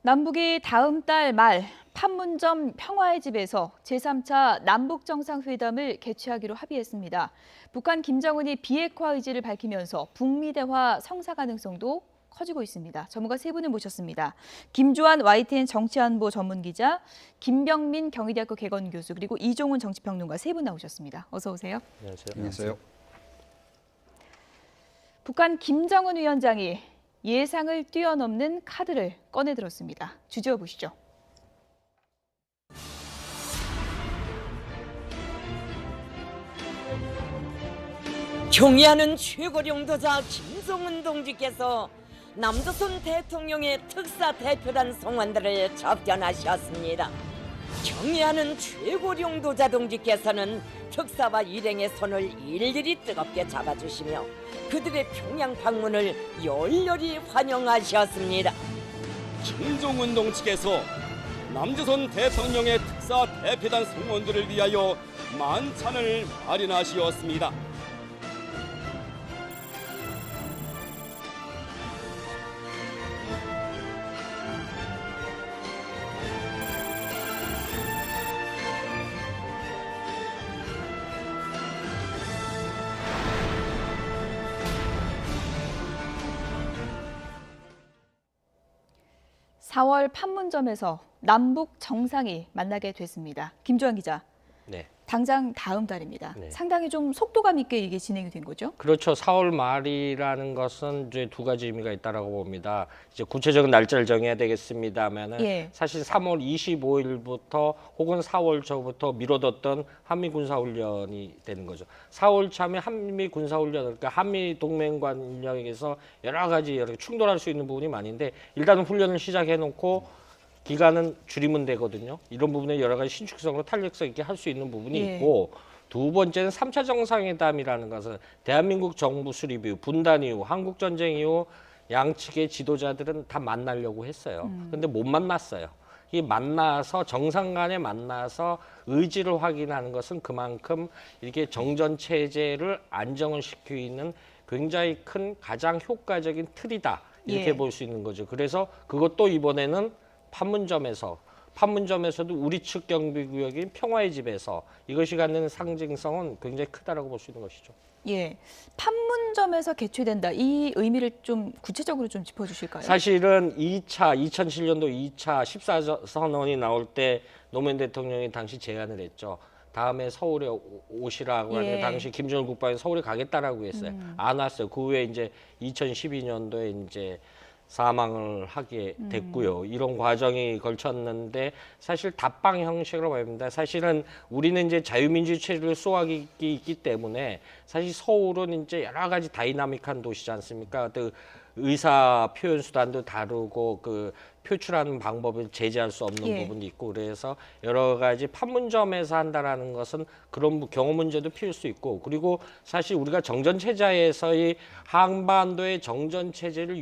남북이 다음 달 말 판문점 평화의 집에서 제3차 남북정상회담을 개최하기로 합의했습니다. 북한 김정은이 비핵화 의지를 밝히면서 북미 대화 성사 가능성도 커지고 있습니다. 전문가 세 분을 모셨습니다. 김주환 YTN 정치안보 전문기자, 김병민 경희대학교 개건교수, 그리고 이종훈 정치평론가 세 분 나오셨습니다. 어서 오세요. 안녕하세요. 안녕하세요. 북한 김정은 위원장이 예상을 뛰어넘는 카드를 꺼내들었습니다. 주제어 보시죠. 경의하는 최고령도자 김정은 동지께서 남조선 대통령의 특사 대표단 성원들을 접견하셨습니다. 경의하는 최고령도자 동지께서는 특사와 일행의 손을 일일이 뜨겁게 잡아주시며 그들의 평양 방문을 열렬히 환영하셨습니다. 김정은 동지께서 남조선 대통령의 특사 대표단 성원들을 위하여 만찬을 마련하시었습니다. (4월) 판문점에서 남북 정상이 만나게 됐습니다. 김주환 기자, 네. 당장 다음 달입니다. 네. 상당히 좀 속도감 있게 이게 진행이 된 거죠? 그렇죠. 4월 말이라는 것은 이제 두 가지 의미가 있다라고 봅니다. 이제 구체적인 날짜를 정해야 되겠습니다만은 예. 사실 3월 25일부터 혹은 4월 초부터 미뤄뒀던 한미 군사훈련이 되는 거죠. 4월 참에 한미 군사훈련, 그러니까 한미 동맹 관련에서 여러 가지 충돌할 수 있는 부분이 많은데 일단은 훈련을 시작해놓고 기간은 줄이면 되거든요. 이런 부분에 여러 가지 신축성으로 탄력성 있게 할 수 있는 부분이 예. 있고, 두 번째는 3차 정상회담이라는 것은 대한민국 정부 수립 이후, 분단 이후, 한국전쟁 이후 양측의 지도자들은 다 만나려고 했어요. 근데 못 만났어요. 이 만나서 정상 간에 만나서 의지를 확인하는 것은 그만큼 이렇게 정전 체제를 안정을 시키는 굉장히 큰 가장 효과적인 틀이다. 이렇게 예. 볼 수 있는 거죠. 그래서 그것도 이번에는 판문점에서도 우리 측 경비구역인 평화의 집에서 이것이 갖는 상징성은 굉장히 크다라고 볼 수 있는 것이죠. 예, 판문점에서 개최된다. 이 의미를 좀 구체적으로 좀 짚어주실까요? 사실은 2007년도 2차 14선언이 나올 때 노무현 대통령이 당시 제안을 했죠. 다음에 서울에 오시라고 하는데 예. 당시 김정일 국방이 서울에 가겠다라고 했어요. 안 왔어요. 그 후에 이제 2012년도에 이제 사망을 하게 됐고요. 이런 과정이 걸쳤는데 사실 답방 형식으로 보입니다. 사실은 우리는 이제 자유민주 체제를 수호하기 있기 때문에 사실 서울은 이제 여러 가지 다이나믹한 도시지 않습니까? 또 의사 표현 수단도 다르고 그 표출하는 방법을 제재할 수 없는 예. 부분이 있고 그래서 여러 가지 판문점에서 한다라는 것은 그런 경호 문제도 피울 수 있고 그리고 사실 우리가 정전 체제에서의 한반도의 정전 체제를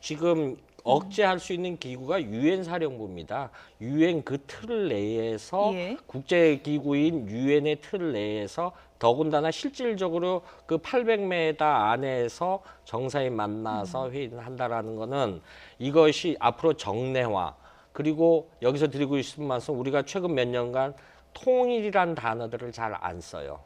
지금 억제할 수 있는 기구가 유엔 사령부입니다. 유엔 그 틀 내에서 예. 국제 기구인 유엔의 틀 내에서 더군다나 실질적으로 그 800m 안에서 정상이 만나서 회의를 한다라는 거는 이것이 앞으로 정례화 그리고 여기서 드리고 싶은 말씀 우리가 최근 몇 년간 통일이란 단어들을 잘 안 써요.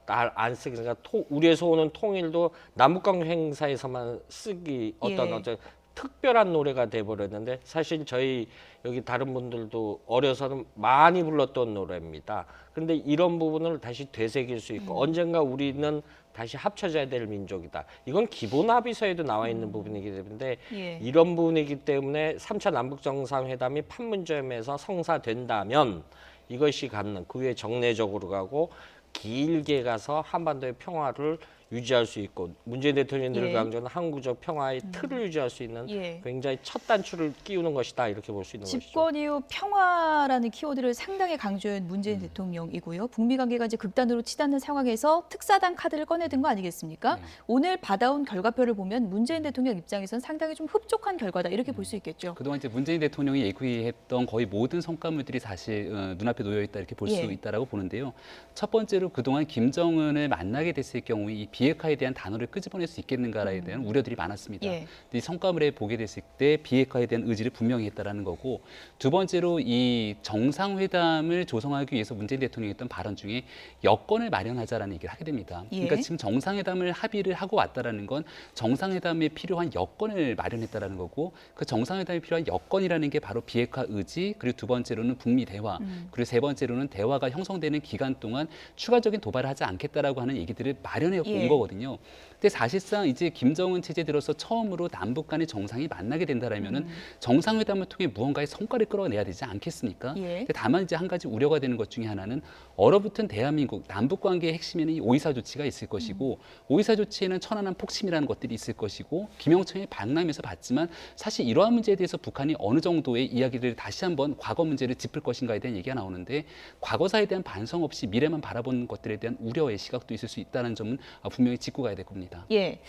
잘 안 쓰기 그러니까 우리에서 오는 통일도 남북관계 행사에서만 쓰기 어떤 예. 특별한 노래가 돼버렸는데 사실 저희 여기 다른 분들도 어려서는 많이 불렀던 노래입니다. 그런데 이런 부분을 다시 되새길 수 있고 언젠가 우리는 다시 합쳐져야 될 민족이다. 이건 기본 합의서에도 나와 있는 부분이기 때문에 예. 이런 부분이기 때문에 3차 남북정상회담이 판문점에서 성사된다면 이것이 갖는 그 후에 정례적으로 가고 길게 가서 한반도의 평화를 유지할 수 있고 문재인 대통령이 늘 예. 강조하는 항구적 평화의 틀을 유지할 수 있는 예. 굉장히 첫 단추를 끼우는 것이다 이렇게 볼 수 있는 것이죠. 집권 이후 평화라는 키워드를 상당히 강조한 문재인 대통령이고요. 북미 관계가 이제 극단으로 치닫는 상황에서 특사단 카드를 꺼내든 거 아니겠습니까? 오늘 받아온 결과표를 보면 문재인 대통령 입장에서는 상당히 좀 흡족한 결과다 이렇게 볼 수 있겠죠. 그동안 이제 문재인 대통령이 얘기했던 거의 모든 성과물들이 사실 눈앞에 놓여 있다 이렇게 볼 수 예. 있다라고 보는데요. 첫 번째로 그동안 김정은을 만나게 됐을 경우에 이 비핵화에 대한 단어를 끄집어낼 수 있겠는가에 대한 우려들이 많았습니다. 예. 근데 이 성과물에 보게 됐을 때 비핵화에 대한 의지를 분명히 했다라는 거고, 두 번째로 이 정상회담을 조성하기 위해서 문재인 대통령이 했던 발언 중에 여건을 마련하자라는 얘기를 하게 됩니다. 예. 그러니까 지금 정상회담을 합의를 하고 왔다라는 건 정상회담에 필요한 여건을 마련했다라는 거고, 그 정상회담에 필요한 여건이라는 게 바로 비핵화 의지, 그리고 두 번째로는 북미 대화, 그리고 세 번째로는 대화가 형성되는 기간 동안 추가적인 도발을 하지 않겠다라고 하는 얘기들을 마련해 예. 온 거거든요. 근데 사실상 이제 김정은 체제 들어서 처음으로 남북 간의 정상이 만나게 된다라면은 정상회담을 통해 무언가의 성과를 끌어내야 되지 않겠습니까? 예. 근데 다만 이제 한 가지 우려가 되는 것 중에 하나는 얼어붙은 대한민국 남북 관계의 핵심에는 이 오이사 조치가 있을 것이고, 오이사 조치에는 천안함 폭침이라는 것들이 있을 것이고, 김영철이 박람회에서 봤지만 사실 이러한 문제에 대해서 북한이 어느 정도의 이야기를 다시 한번 과거 문제를 짚을 것인가에 대한 얘기가 나오는데, 과거사에 대한 반성 없이 미래만 바라보는 것들에 대한 우려의 시각도 있을 수 있다는 점은 분명히 짚고 가야 될 겁니다. 예.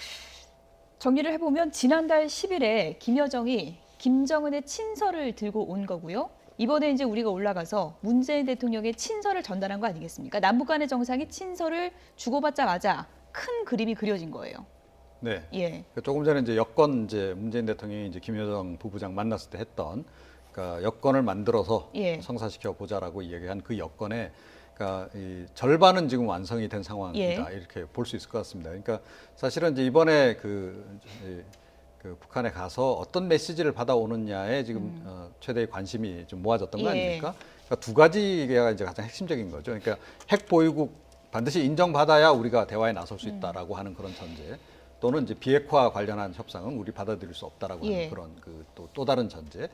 정리를 해보면 지난달 10일에 김여정이 김정은의 친서를 들고 온 거고요. 이번에 이제 우리가 올라가서 문재인 대통령의 친서를 전달한 거 아니겠습니까? 남북 간의 정상이 친서를 주고받자마자 큰 그림이 그려진 거예요. 네. 예. 조금 전에 이제 여건 이제 문재인 대통령이 이제 김여정 부부장 만났을 때 했던, 그러니까 여건을 만들어서 예. 성사시켜 보자라고 얘기한 그 여건에, 그러니까 이 절반은 지금 완성이 된 상황이다, 이렇게 볼 수 있을 것 같습니다. 그러니까 사실은 이제 이번에 그 북한에 가서 어떤 메시지를 받아오느냐에 지금 최대의 관심이 좀 모아졌던 거 예. 아닙니까? 그러니까 두 가지가 이제 가장 핵심적인 거죠. 그러니까 핵 보유국 반드시 인정받아야 우리가 대화에 나설 수 있다라고 하는 그런 전제, 또는 이제 비핵화 관련한 협상은 우리 받아들일 수 없다라고 예. 하는 그런 그 또 다른 전제.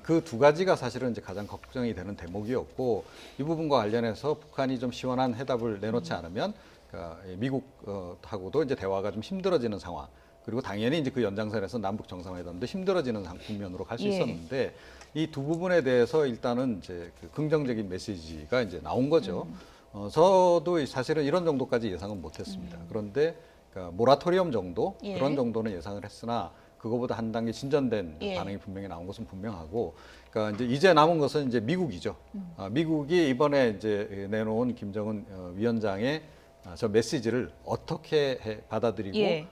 그 두 가지가 사실은 이제 가장 걱정이 되는 대목이었고, 이 부분과 관련해서 북한이 좀 시원한 해답을 내놓지 않으면 그러니까 미국하고도 이제 대화가 좀 힘들어지는 상황, 그리고 당연히 이제 그 연장선에서 남북 정상회담도 힘들어지는 국면으로 갈 수 예. 있었는데, 이 두 부분에 대해서 일단은 이제 그 긍정적인 메시지가 이제 나온 거죠. 저도 사실은 이런 정도까지 예상은 못했습니다. 그런데 그러니까 모라토리엄 정도, 예. 그런 정도는 예상을 했으나 그거보다 한 단계 진전된 예. 반응이 분명히 나온 것은 분명하고, 그러니까 이제 남은 것은 이제 미국이죠. 미국이 이번에 이제 내놓은 김정은 위원장의 저 메시지를 어떻게 받아들이고, 예.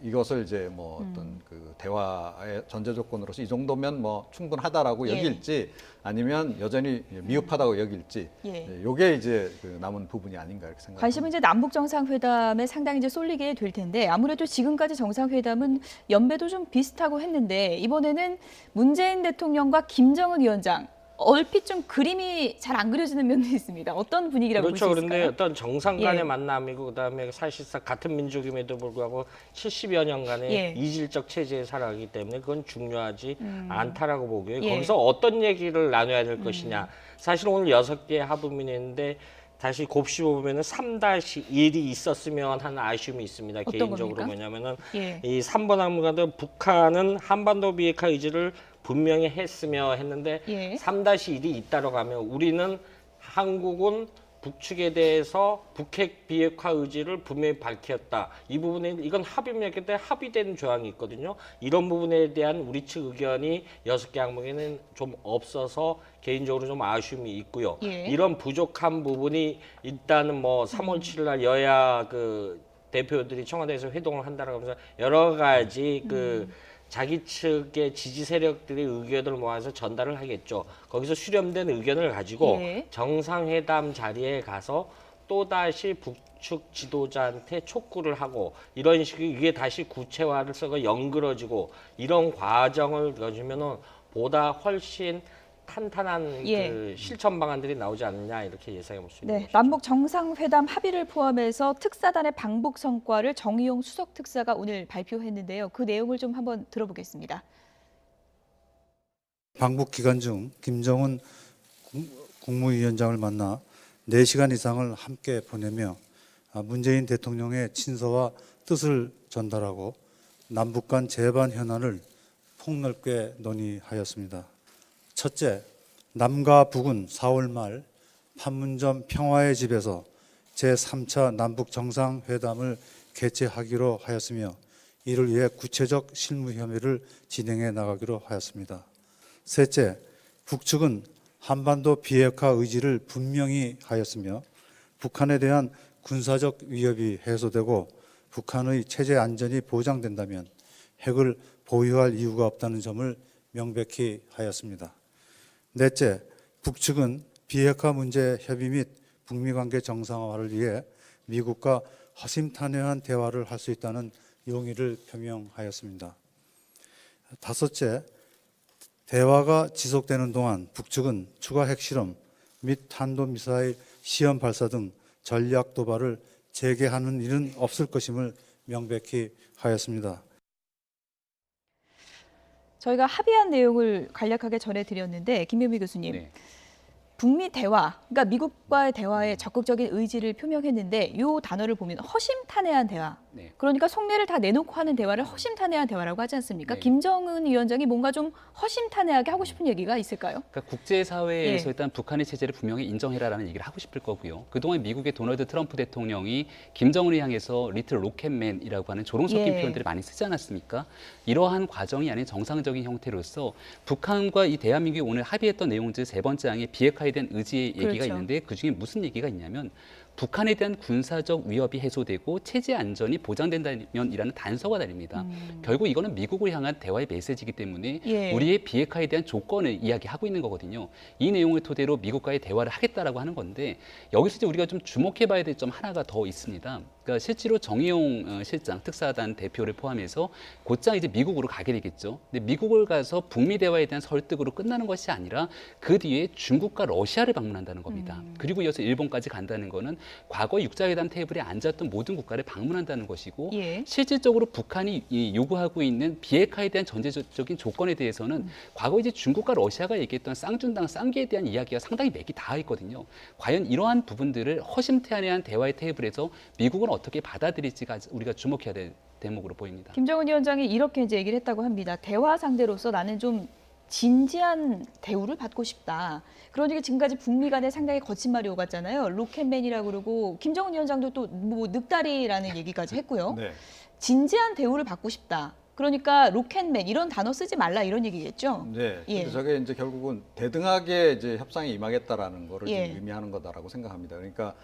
이것을 이제 뭐 어떤 그 대화의 전제 조건으로서 이 정도면 뭐 충분하다라고 예. 여길지, 아니면 여전히 미흡하다고 여길지, 예. 요게 이제 그 남은 부분이 아닌가 이렇게 생각합니다. 관심은 이제 남북 정상회담에 상당히 이제 쏠리게 될 텐데, 아무래도 지금까지 정상회담은 연배도 좀 비슷하고 했는데, 이번에는 문재인 대통령과 김정은 위원장, 얼핏 좀 그림이 잘 안 그려지는 면도 있습니다. 어떤 분위기라고 볼 수 그렇죠. 있을까요? 그런데 어떤 정상 간의 예. 만남이고, 그다음에 사실상 같은 민족임에도 불구하고 70여 년간의 예. 이질적 체제에 살아가기 때문에 그건 중요하지 않다라고 보고요. 예. 거기서 어떤 얘기를 나눠야 될 것이냐. 사실 오늘 6개 합의문인데 다시 곱씹어보면 3-1이 있었으면 하는 아쉬움이 있습니다. 어떤 개인적으로 겁니까? 뭐냐면은 예. 이 3번 항목은 북한은 한반도 비핵화 의지를 분명히 했으며 했는데 예. 3-1이 있다고 하면 우리는 한국은 북측에 대해서 북핵 비핵화 의지를 분명히 밝혔다. 이 부분에 이건 합의문이기 때문에 합의된 조항이 있거든요. 이런 부분에 대한 우리 측 의견이 6개 항목에는 좀 없어서 개인적으로 좀 아쉬움이 있고요. 예. 이런 부족한 부분이 일단은 뭐 3월 7일 날 여야 그 대표들이 청와대에서 회동을 한다라고 하면서 여러 가지 그 자기 측의 지지 세력들의 의견을 모아서 전달을 하겠죠. 거기서 수렴된 의견을 가지고 예. 정상회담 자리에 가서 또다시 북측 지도자한테 촉구를 하고, 이런 식의 이게 다시 구체화를 썩어 연그러지고, 이런 과정을 거치면은 보다 훨씬 탄탄한 예. 그 실천 방안들이 나오지 않느냐, 이렇게 예상해 볼 수 있는 네, 것이죠. 남북 정상회담 합의를 포함해서 특사단의 방북 성과를 정의용 수석 특사가 오늘 발표했는데요. 그 내용을 좀 한번 들어보겠습니다. 방북 기간 중 김정은 국무위원장을 만나 4시간 이상을 함께 보내며 문재인 대통령의 친서와 뜻을 전달하고 남북 간 재반 현안을 폭넓게 논의하였습니다. 첫째, 남과 북은 4월 말 판문점 평화의 집에서 제3차 남북 정상회담을 개최하기로 하였으며, 이를 위해 구체적 실무 협의를 진행해 나가기로 하였습니다. 셋째, 북측은 한반도 비핵화 의지를 분명히 하였으며 북한에 대한 군사적 위협이 해소되고 북한의 체제 안전이 보장된다면 핵을 보유할 이유가 없다는 점을 명백히 하였습니다. 넷째, 북측은 비핵화 문제 협의 및 북미 관계 정상화를 위해 미국과 허심탄회한 대화를 할 수 있다는 용의를 표명하였습니다. 다섯째, 대화가 지속되는 동안 북측은 추가 핵실험 및 탄도미사일 시험 발사 등 전략 도발을 재개하는 일은 없을 것임을 명백히 하였습니다. 저희가 합의한 내용을 간략하게 전해드렸는데 김명미 교수님. 네. 북미 대화, 그러니까 미국과의 대화에 적극적인 의지를 표명했는데 이 단어를 보면 허심탄회한 대화. 네. 그러니까 속내를 다 내놓고 하는 대화를 허심탄회한 대화라고 하지 않습니까? 네. 김정은 위원장이 뭔가 좀 허심탄회하게 하고 싶은 얘기가 있을까요? 그러니까 국제사회에서 예. 일단 북한의 체제를 분명히 인정해라라는 얘기를 하고 싶을 거고요. 그동안 미국의 도널드 트럼프 대통령이 김정은을 향해서 리틀 로켓맨이라고 하는 조롱 섞인 예. 표현들을 많이 쓰지 않았습니까? 이러한 과정이 아닌 정상적인 형태로서 북한과 이 대한민국이 오늘 합의했던 내용 중 세 번째 항에 비핵화에 대한 의지의 얘기가 그렇죠. 있는데 그중에 무슨 얘기가 있냐면 북한에 대한 군사적 위협이 해소되고 체제 안전이 보장된다면이라는 단서가 달립니다. 결국 이거는 미국을 향한 대화의 메시지이기 때문에 예. 우리의 비핵화에 대한 조건을 이야기하고 있는 거거든요. 이 내용을 토대로 미국과의 대화를 하겠다라고 하는 건데 여기서 이제 우리가 좀 주목해봐야 될 점 하나가 더 있습니다. 그러니까 실제로 정의용 실장, 특사단 대표를 포함해서 곧장 이제 미국으로 가게 되겠죠. 근데 미국을 가서 북미 대화에 대한 설득으로 끝나는 것이 아니라 그 뒤에 중국과 러시아를 방문한다는 겁니다. 그리고 이어서 일본까지 간다는 거는 과거 육자회담 테이블에 앉았던 모든 국가를 방문한다는 것이고 예. 실질적으로 북한이 요구하고 있는 비핵화에 대한 전제적인 조건에 대해서는 과거 이제 중국과 러시아가 얘기했던 쌍준당 쌍기에 대한 이야기가 상당히 맥이 닿아 있거든요. 과연 이러한 부분들을 허심탄회한 대화의 테이블에서 미국은 어떻게 받아들일지가 우리가 주목해야 될 대목으로 보입니다. 김정은 위원장이 이렇게 이제 얘기를 했다고 합니다. 대화 상대로서 나는 좀 진지한 대우를 받고 싶다. 그러니까 지금까지 북미 간에 상당히 거친 말이 오갔잖아요. 로켓맨이라고 그러고 김정은 위원장도 또 뭐 늑다리라는 얘기까지 했고요. 네. 진지한 대우를 받고 싶다. 그러니까 로켓맨 이런 단어 쓰지 말라 이런 얘기겠죠. 네. 예. 근데 저게 이제 결국은 대등하게 이제 협상에 임하겠다라는 거를 예. 지금 의미하는 거다라고 생각합니다. 그러니까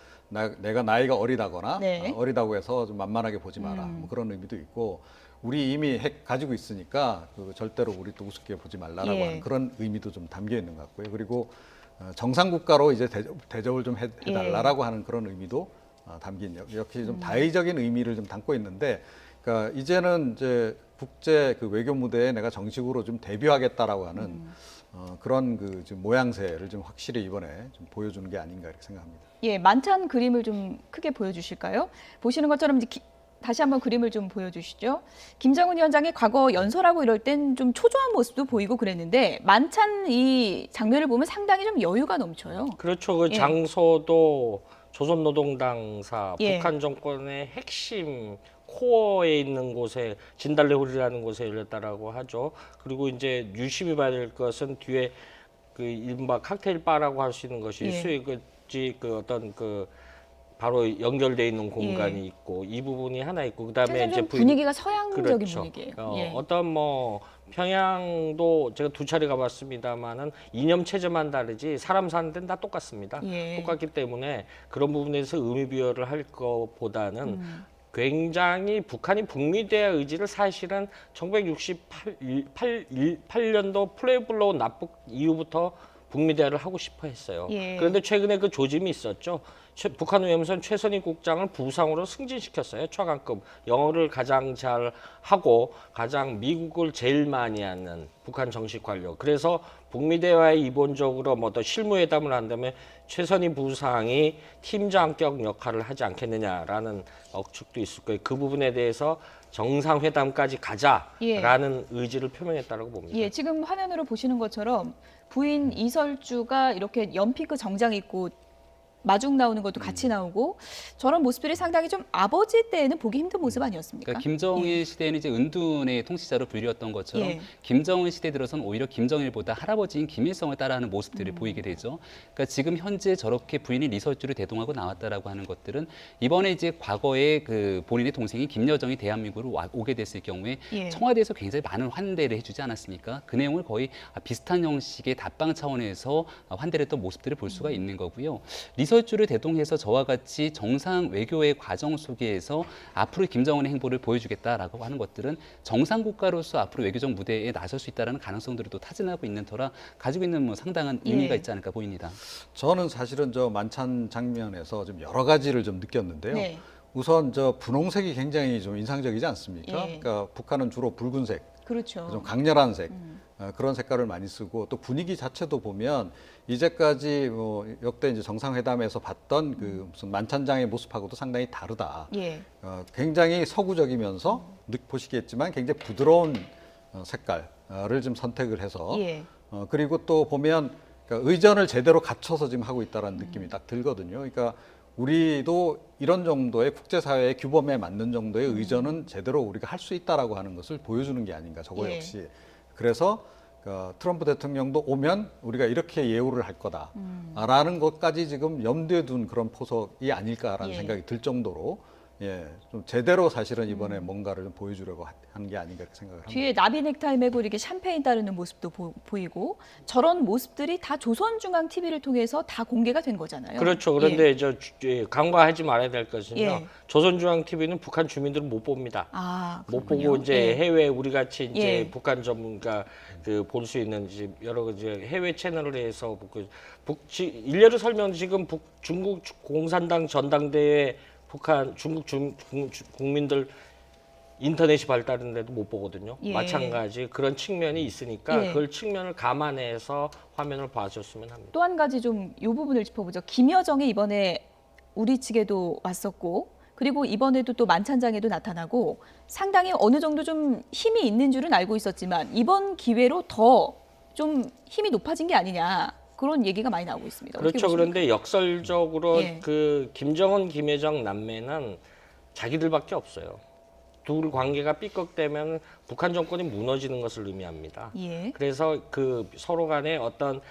내가 나이가 어리다거나 네. 어리다고 해서 좀 만만하게 보지 마라. 뭐 그런 의미도 있고 우리 이미 핵 가지고 있으니까 그 절대로 우리 또 우습게 보지 말라라고 예. 하는 그런 의미도 좀 담겨 있는 것 같고요. 그리고 정상 국가로 이제 대접을 좀 해달라라고 하는 그런 의미도 담긴 역시 좀 다의적인 의미를 좀 담고 있는데, 그러니까 이제는 이제 국제 그 외교 무대에 내가 정식으로 좀 데뷔하겠다라고 하는 그런 그 지금 모양새를 좀 확실히 이번에 좀 보여주는 게 아닌가 이렇게 생각합니다. 예, 만찬 그림을 좀 크게 보여주실까요? 보시는 것처럼 이제 다시 한번 그림을 좀 보여주시죠. 김정은 위원장이 과거 연설하고 이럴 땐 좀 초조한 모습도 보이고 그랬는데 만찬 이 장면을 보면 상당히 좀 여유가 넘쳐요. 그렇죠. 그 예. 장소도 조선노동당사 예. 북한 정권의 핵심 코어에 있는 곳에 진달래홀이라는 곳에 열렸다라고 하죠. 그리고 이제 유심히 봐야 될 것은 뒤에 그 이른바 칵테일 바라고 할 수 있는 것이 예. 수익지 그 어떤 그 바로 연결돼 있는 공간이 있고 이 부분이 하나 있고 그다음에 이제 좀 분위기가 서양적인 그렇죠. 분위기예요. 예. 어떤 뭐 평양도 제가 2차례 가봤습니다만은 이념 체제만 다르지 사람 사는 데는 다 똑같습니다. 예. 똑같기 때문에 그런 부분에서 의미 부여를 할 것보다는 굉장히 북한이 북미 대화 의지를 사실은 1968년도 플레이블로우 납북 이후부터 북미 대화를 하고 싶어 했어요. 예. 그런데 최근에 그 조짐이 있었죠. 북한 외무성 최선희 국장을 부상으로 승진시켰어요. 최강급. 영어를 가장 잘 하고 가장 미국을 제일 많이 하는 북한 정식 관료. 그래서 북미 대화에 기본적으로 뭐 더 실무회담을 한다면 최선희 부상이 팀장격 역할을 하지 않겠느냐라는 억측도 있을 거예요. 그 부분에 대해서 정상회담까지 가자라는 의지를 표명했다고 봅니다. 예, 지금 화면으로 보시는 것처럼 부인 이설주가 이렇게 연핑크 정장 입고 마중 나오는 것도 같이 나오고 저런 모습들이 상당히 좀 아버지 때에는 보기 힘든 모습 아니었습니까? 그러니까 김정일 시대에는 이제 은둔의 통치자로 불렸던 것처럼 예. 김정은 시대 들어서는 오히려 김정일보다 할아버지인 김일성을 따라하는 모습들을 보이게 되죠. 그러니까 지금 현재 저렇게 부인이 리설주를 대동하고 나왔다라고 하는 것들은 이번에 이제 과거에 그 본인의 동생인 김여정이 대한민국으로 오게 됐을 경우에 예. 청와대에서 굉장히 많은 환대를 해주지 않았습니까? 그 내용을 거의 비슷한 형식의 답방 차원에서 환대를 했던 모습들을 볼 수가 있는 거고요. 리설주를 대동해서 저와 같이 정상 외교의 과정 속에서 앞으로 김정은의 행보를 보여주겠다라고 하는 것들은 정상 국가로서 앞으로 외교적 무대에 나설 수 있다는 가능성들을 또 타진하고 있는 터라 가지고 있는 뭐 상당한 의미가 예. 있지 않을까 보입니다. 저는 사실은 저 만찬 장면에서 좀 여러 가지를 좀 느꼈는데요. 네. 우선 저 분홍색이 굉장히 좀 인상적이지 않습니까? 예. 그러니까 북한은 주로 붉은색, 그렇죠. 좀 강렬한 색 그런 색깔을 많이 쓰고 또 분위기 자체도 보면 이제까지 뭐 역대 이제 정상회담에서 봤던 그 무슨 만찬장의 모습하고도 상당히 다르다. 예. 굉장히 서구적이면서 보시겠지만 굉장히 부드러운 색깔을 좀 선택을 해서 예. 그리고 또 보면 그러니까 의전을 제대로 갖춰서 지금 하고 있다는 느낌이 딱 들거든요. 그러니까 우리도 이런 정도의 국제사회의 규범에 맞는 정도의 의전은 제대로 우리가 할 수 있다라고 하는 것을 보여주는 게 아닌가 저거 예. 역시. 그래서 트럼프 대통령도 오면 우리가 이렇게 예우를 할 거다라는 것까지 지금 염두에 둔 그런 포석이 아닐까라는 예. 생각이 들 정도로 좀 제대로 사실은 이번에 뭔가를 좀 보여주려고 하는 게 아닌가 이렇게 생각을 합니다. 뒤에 나비 넥타이 메고 이렇게 샴페인 따르는 모습도 보이고 저런 모습들이 다 조선중앙TV를 통해서 다 공개가 된 거잖아요. 그렇죠. 그런데 간과하지 말아야 될 것은요. 예. 조선중앙TV는 북한 주민들은 못 봅니다. 아, 못 그렇군요. 보고 이제 예. 해외 우리 같이 이제 예. 북한 전문가 볼 수 있는 이제 여러 이제 해외 채널을 해서 일례로 설명 지금 중국 공산당 전당대회 북한 중국 국민들 인터넷이 발달했는데도 못 보거든요. 예. 마찬가지 그런 측면이 있으니까 예. 그걸 측면을 감안해서 화면을 봐줬으면 합니다. 또 한 가지 좀 이 부분을 짚어보죠. 김여정이 이번에 우리 측에도 왔었고 그리고 이번에도 또 만찬장에도 나타나고 상당히 어느 정도 좀 힘이 있는 줄은 알고 있었지만 이번 기회로 더 좀 힘이 높아진 게 아니냐 그런 얘기가 많이 나오고 있습니다. 어떻게 그렇죠. 보십니까? 그런데 역설적으로 예. 그 김정은, 김여정 남매는 자기들밖에 없어요. 둘 관계가 삐걱대면 북한 정권이 무너지는 것을 의미합니다. 예. 그래서 그 서로 간에 어떤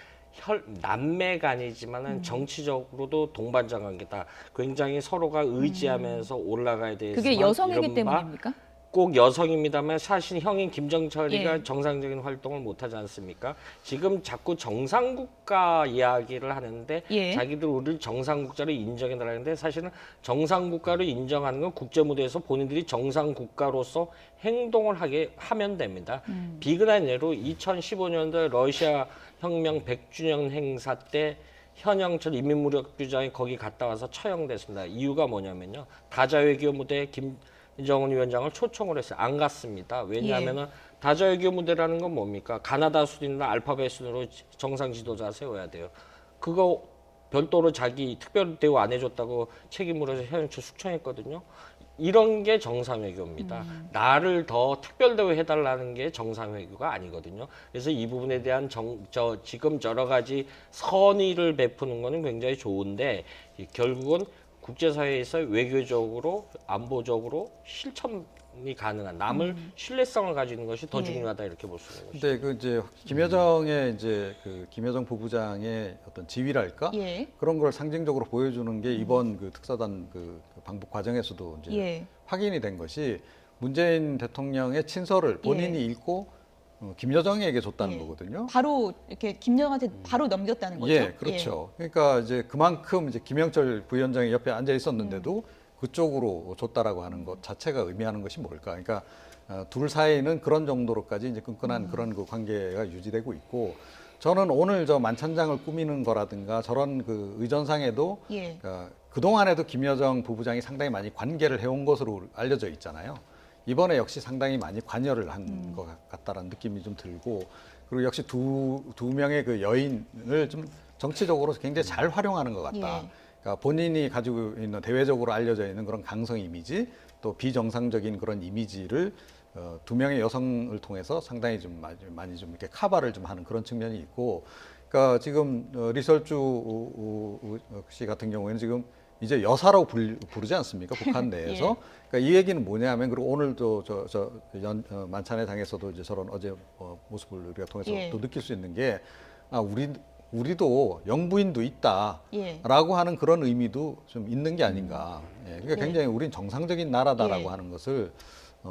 남매가 아니지만은 정치적으로도 동반자 관계다. 굉장히 서로가 의지하면서 올라가야 되지만 그게 여성이기 이른바 때문입니까? 꼭 여성입니다만 사실 형인 김정철이가 예. 정상적인 활동을 못하지 않습니까? 지금 자꾸 정상국가 이야기를 하는데 예. 자기들 우리를 정상국가로 인정해달라는데 사실은 정상국가로 인정하는 건 국제무대에서 본인들이 정상국가로서 행동을 하면 됩니다. 비근한 예로 2015년도에 러시아 혁명 100주년 행사 때 현영철 인민무력부장이 거기 갔다 와서 처형됐습니다. 이유가 뭐냐면요. 다자외교 무대에 김정은 위원장을 초청을 했어요. 안 갔습니다. 왜냐하면은 다자외교 무대라는 건 뭡니까? 가나다 순이나 알파벳 순으로 정상 지도자 세워야 돼요. 그거 별도로 자기 특별 대우 안 해줬다고 책임으로 해서 현영철 숙청했거든요. 이런 게 정상외교입니다. 나를 더 특별 대우해달라는 게 정상외교가 아니거든요. 그래서 이 부분에 대한 지금 여러 가지 선의를 베푸는 거는 굉장히 좋은데 결국은 국제사회에서 외교적으로 안보적으로 실천이 가능한 남을 신뢰성을 가지는 것이 더 중요하다 이렇게 볼 수 있는 것이죠. 근데 그 이제 김여정의 이제 그 김여정 부부장의 어떤 지위랄까 예. 그런 걸 상징적으로 보여주는 게 이번 그 특사단 그 방북 과정에서도 이제 예. 확인이 된 것이 문재인 대통령의 친서를 본인이 읽고 김여정에게 줬다는 예. 거거든요. 바로 이렇게 김여정한테 바로 넘겼다는 거죠. 예, 그렇죠. 그러니까 이제 그만큼 이제 김영철 부위원장이 옆에 앉아 있었는데도 그쪽으로 줬다라고 하는 것 자체가 의미하는 것이 뭘까? 그러니까 둘 사이는 그런 정도로까지 이제 끈끈한 그런 그 관계가 유지되고 있고, 저는 오늘 저 만찬장을 꾸미는 거라든가 저런 그 의전상에도 예. 그 동안에도 김여정 부부장이 상당히 많이 관계를 해온 것으로 알려져 있잖아요. 이번에 역시 상당히 많이 관여를 한 것 같다라는 느낌이 좀 들고, 그리고 역시 두 명의 그 여인을 좀 정치적으로 굉장히 잘 활용하는 것 같다. 예. 그러니까 본인이 가지고 있는 대외적으로 알려져 있는 그런 강성 이미지, 또 비정상적인 그런 이미지를 두 명의 여성을 통해서 상당히 좀 많이 좀 이렇게 카바를 좀 하는 그런 측면이 있고, 그러니까 지금 리설주 씨 같은 경우에는 지금 이제 여사라고 부르지 않습니까? 북한 내에서. 그러니까 이 얘기는 뭐냐면, 그리고 오늘도 만찬의 장에서도 이제 저런 어제 모습을 우리가 통해서 예. 또 느낄 수 있는 게, 우리도 영부인도 있다라고 예. 하는 그런 의미도 좀 있는 게 아닌가. 그러니까 네. 굉장히 우린 정상적인 나라다라고 예. 하는 것을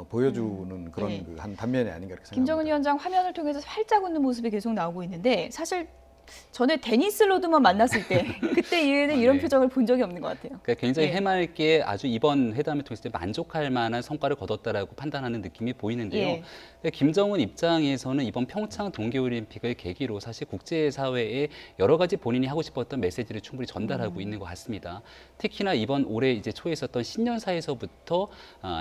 보여주는 그런 예. 그 한 단면이 아닌가 이렇게 생각합니다. 김정은 위원장 화면을 통해서 활짝 웃는 모습이 계속 나오고 있는데 사실 전에 데니스 로드만 만났을 때 그때 이후에는 이런 네. 표정을 본 적이 없는 것 같아요. 그러니까 굉장히 예. 해맑게 아주 이번 회담을 통해서 만족할 만한 성과를 거뒀다라고 판단하는 느낌이 보이는데요. 예. 그러니까 김정은 입장에서는 이번 평창 동계올림픽을 계기로 사실 국제사회에 여러 가지 본인이 하고 싶었던 메시지를 충분히 전달하고 있는 것 같습니다. 특히나 이번 올해 이제 초에 있었던 신년사에서부터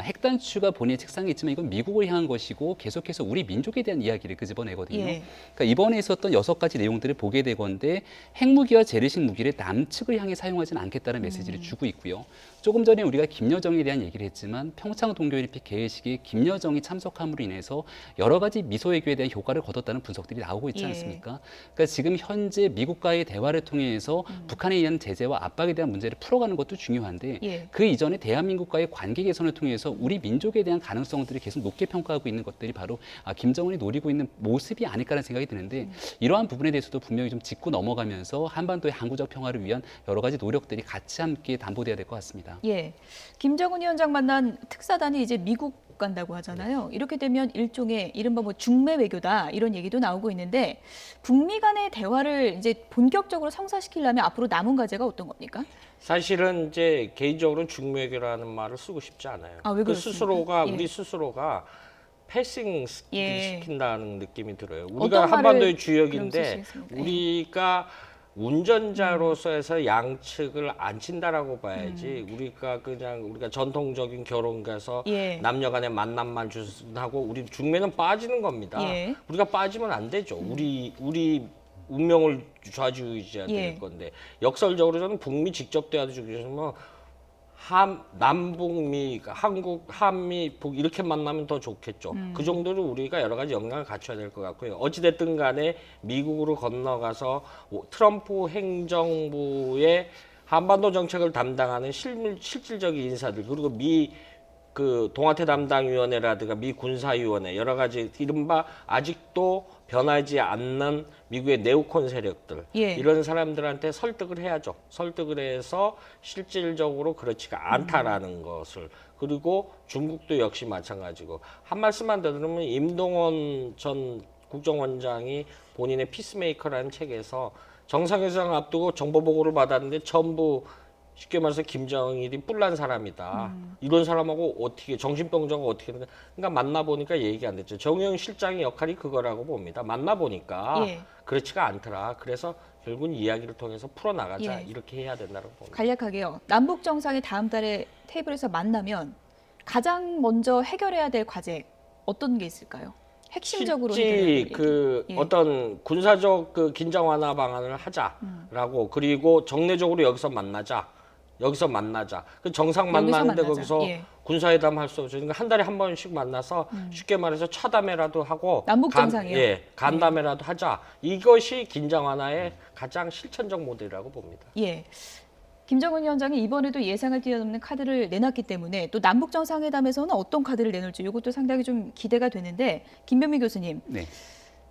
핵단추가 본인의 책상에 있지만 이건 미국을 향한 것이고 계속해서 우리 민족에 대한 이야기를 끄집어내거든요. 예. 그러니까 이번에 있었던 6가지 내용들을 보게 되건데 핵무기와 재래식 무기를 남측을 향해 사용하지는 않겠다는 메시지를 주고 있고요. 조금 전에 우리가 김여정에 대한 얘기를 했지만 평창 동계올림픽 개회식에 김여정이 참석함으로 인해서 여러 가지 미소외교에 대한 효과를 거뒀다는 분석들이 나오고 있지 예. 않습니까? 그러니까 지금 현재 미국과의 대화를 통해서 북한에 의한 제재와 압박에 대한 문제를 풀어가는 것도 중요한데 예. 그 이전에 대한민국과의 관계 개선을 통해서 우리 민족에 대한 가능성들을 계속 높게 평가하고 있는 것들이 바로 김정은이 노리고 있는 모습이 아닐까라는 생각이 드는데 이러한 부분에 대해서도 분명히 좀 짚고 넘어가면서 한반도의 항구적 평화를 위한 여러 가지 노력들이 같이 함께 담보돼야 될 것 같습니다. 예. 김정은 위원장 만난 특사단이 이제 미국 간다고 하잖아요. 이렇게 되면 일종의 이른바 뭐 중매 외교다 이런 얘기도 나오고 있는데 북미 간의 대화를 이제 본격적으로 성사시키려면 앞으로 남은 과제가 어떤 겁니까? 사실은 이제 개인적으로는 중매교라는 말을 쓰고 싶지 않아요. 아, 왜 그 그렇습니까? 스스로가 예. 우리 스스로가 패싱 예. 시킨다는 느낌이 들어요. 어떤 우리가 말을 한반도의 그럼 주역인데 쓰시겠습니까? 예. 우리가 운전자로서 해서 양측을 안 친다라고 봐야지 우리가 전통적인 결혼 가서 예. 남녀 간의 만남만 주하고 우리 중매는 빠지는 겁니다. 예. 우리가 빠지면 안 되죠. 우리 운명을 좌지우지해야 예. 될 건데 역설적으로 저는 북미 직접 대화도 중요하지만 남북미, 한국, 한미, 북 이렇게 만나면 더 좋겠죠. 그 정도로 우리가 여러 가지 역량을 갖춰야 될 것 같고요. 어찌됐든 간에 미국으로 건너가서 트럼프 행정부의 한반도 정책을 담당하는 실질적인 인사들 그리고 그 동아태 담당위원회라든가 미 군사위원회 여러 가지 이른바 아직도 변하지 않는 미국의 네오콘 세력들 예. 이런 사람들한테 설득을 해야죠. 설득을 해서 실질적으로 그렇지가 않다라는 것을 그리고 중국도 역시 마찬가지고 한 말씀만 더 들으면 임동원 전 국정원장이 본인의 피스메이커라는 책에서 정상회담 앞두고 정보 보고를 받았는데 전부 쉽게 말해서 김정일이 뿔난 사람이다. 이런 사람하고 어떻게 정신병자가 어떻게 되나? 그러니까 만나 보니까 얘기 안 됐죠. 정의용 실장의 역할이 그거라고 봅니다. 만나 보니까 예. 그렇지가 않더라. 그래서 결국은 이야기를 통해서 풀어 나가자 예. 이렇게 해야 된다고 봅니다. 간략하게요. 남북 정상이 다음 달에 테이블에서 만나면 가장 먼저 해결해야 될 과제 어떤 게 있을까요? 핵심적으로 해결해야 될 실제 얘기. 그 예. 어떤 군사적 그 긴장 완화 방안을 하자라고 그리고 정례적으로 여기서 만나자. 그 정상 만나는데 만나자. 거기서 예. 군사회담 할 수 없죠. 그러니까 한 달에 한 번씩 만나서 쉽게 말해서 차담회라도 하고 남북 정상이요? 예, 간담회라도 하자. 이것이 긴장 완화의 가장 실천적 모델이라고 봅니다. 예. 김정은 위원장이 이번에도 예상을 뛰어넘는 카드를 내놨기 때문에 또 남북 정상회담에서는 어떤 카드를 내놓을지 이것도 상당히 좀 기대가 되는데 김병민 교수님. 네.